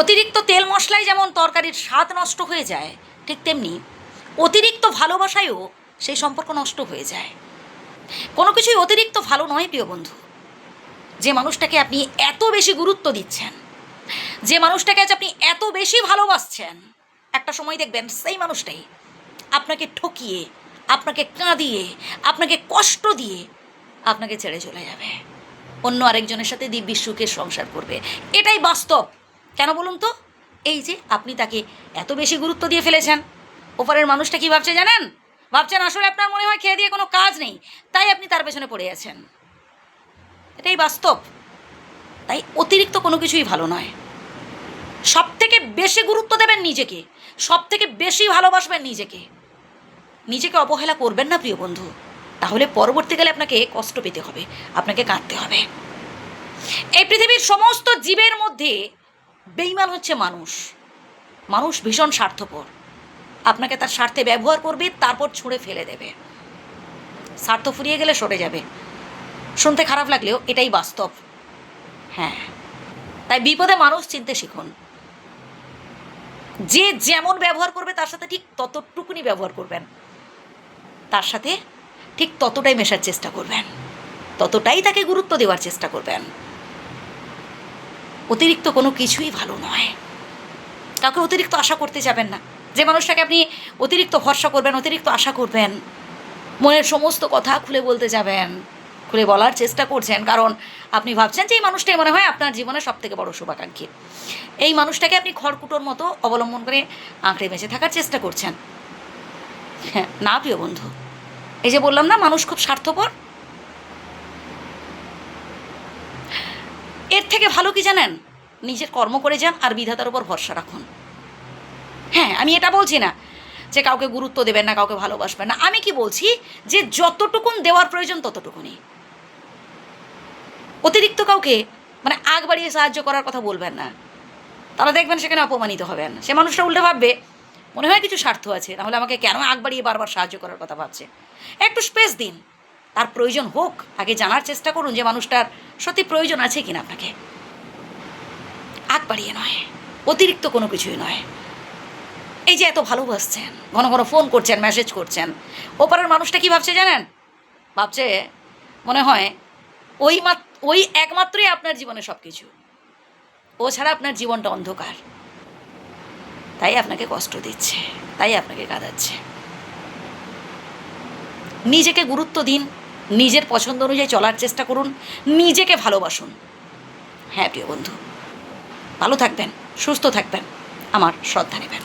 অতিরিক্ত তেল মশলায় যেমন তরকারির স্বাদ নষ্ট হয়ে যায়, ঠিক তেমনি অতিরিক্ত ভালোবাসায়ও সেই সম্পর্ক নষ্ট হয়ে যায়। কোনো কিছুই অতিরিক্ত ভালো নয় প্রিয় বন্ধু। যে মানুষটাকে আপনি এত বেশি গুরুত্ব দিচ্ছেন, যে মানুষটাকে আজ আপনি এত বেশি ভালোবাসছেন, একটা সময় দেখবেন সেই মানুষটাই আপনাকে ঠকিয়ে, আপনাকে কাঁদিয়ে, আপনাকে কষ্ট দিয়ে আপনাকে ছেড়ে চলে যাবে, অন্য আরেকজনের সাথে দিব্যি সুখের সংসার করবে। এটাই বাস্তব। কেন বলুন তো? এই যে আপনি তাকে এত বেশি গুরুত্ব দিয়ে ফেলেছেন, ওপরের মানুষটা কী ভাবছে জানেন? ভাবছেন আসলে আপনার মনে হয় খেয়ে দিয়ে কোনো কাজ নেই, তাই আপনি তার পেছনে পড়ে আছেন। এটাই বাস্তব। তাই অতিরিক্ত কোনো কিছুই ভালো নয়। সব থেকে বেশি গুরুত্ব দেবেন নিজেকে, সব থেকে বেশি ভালোবাসবেন নিজেকে। নিজেকে অবহেলা করবেন না প্রিয় বন্ধু, তাহলে পরবর্তীকালে আপনাকে কষ্ট পেতে হবে, আপনাকে কাঁদতে হবে। এই পৃথিবীর সমস্ত জীবের মধ্যে বেঈমান হচ্ছে মানুষ। মানুষ ভীষণ স্বার্থপর। আপনাকে তার স্বার্থে ব্যবহার করবে, তারপর ছুঁড়ে ফেলে দেবে। স্বার্থ ফুরিয়ে গেলে সরে যাবে। শুনতে খারাপ লাগলেও এটাই বাস্তব। হ্যাঁ, তাই বিপদে মানুষ চিনতে শিখুন। যে যেমন ব্যবহার করবে তার সাথে ঠিক ততটুকুনি ব্যবহার করবেন, তার সাথে ঠিক ততটাই মেশার চেষ্টা করবেন, ততটাই তাকে গুরুত্ব দেওয়ার চেষ্টা করবেন। অতিরিক্ত কোনো কিছুই ভালো নয়। কাউকে অতিরিক্ত আশা করতে যাবেন না। যে মানুষটাকে আপনি অতিরিক্ত ভরসা করবেন, অতিরিক্ত আশা করবেন, মনের সমস্ত কথা খুলে বলতে যাবেন, খুলে বলার চেষ্টা করছেন, কারণ আপনি ভাবছেন যে এই মানুষটাই মনে হয় আপনার জীবনের সবথেকে বড় শুভাকাঙ্ক্ষী। এই মানুষটাকে আপনি খড়কুটোর মতো অবলম্বন করে আঁকড়ে বেঁচে থাকার চেষ্টা করছেন। হ্যাঁ, না প্রিয় বন্ধু, এই যে বললাম না মানুষ খুব স্বার্থপর, এর থেকে ভালো কি জানেন? নিজের কর্ম করে যান আর বিধাতার উপর ভরসা রাখুন। হ্যাঁ, আমি এটা বলছি না যে কাউকে গুরুত্ব দেবেন না, কাউকে ভালোবাসবেন না। আমি কি বলছি যে যতটুকুন দেওয়ার প্রয়োজন ততটুকুনি। অতিরিক্ত কাউকে মানে আগ বাড়িয়ে সাহায্য করার কথা বলবেন না, তারা দেখবেন সেখানে অপমানিত হবেন। সে মানুষটা উল্টে ভাববে মনে হয় কিছু স্বার্থ আছে, নাহলে আমাকে কেন আগ বাড়িয়ে বারবার সাহায্য করার কথা ভাবছে। একটু স্পেস দিন, তার প্রয়োজন হোক, আগে জানার চেষ্টা করুন যে মানুষটার সত্যি প্রয়োজন আছে কিনা আপনাকে। আগ বাড়িয়ে নয়, অতিরিক্ত কোনো কিছুই নয়। এই যে এত ভালোবাসছেন, ঘন ঘন ফোন করছেন, মেসেজ করছেন, ওপারের মানুষটা কি ভাবছে জানেন? ভাবছে মনে হয় ওই একমাত্রই আপনার জীবনে সব কিছু, ও ছাড়া আপনার জীবনটা অন্ধকার। তাই আপনাকে কষ্ট দিচ্ছে, তাই আপনাকে কাঁদাচ্ছে। নিজেকে গুরুত্ব দিন, নিজের পছন্দ অনুযায়ী চলার চেষ্টা করুন, নিজেকে ভালোবাসুন। হ্যাঁ প্রিয় বন্ধু, ভালো থাকবেন, সুস্থ থাকবেন, আমার শ্রদ্ধা নেবেন।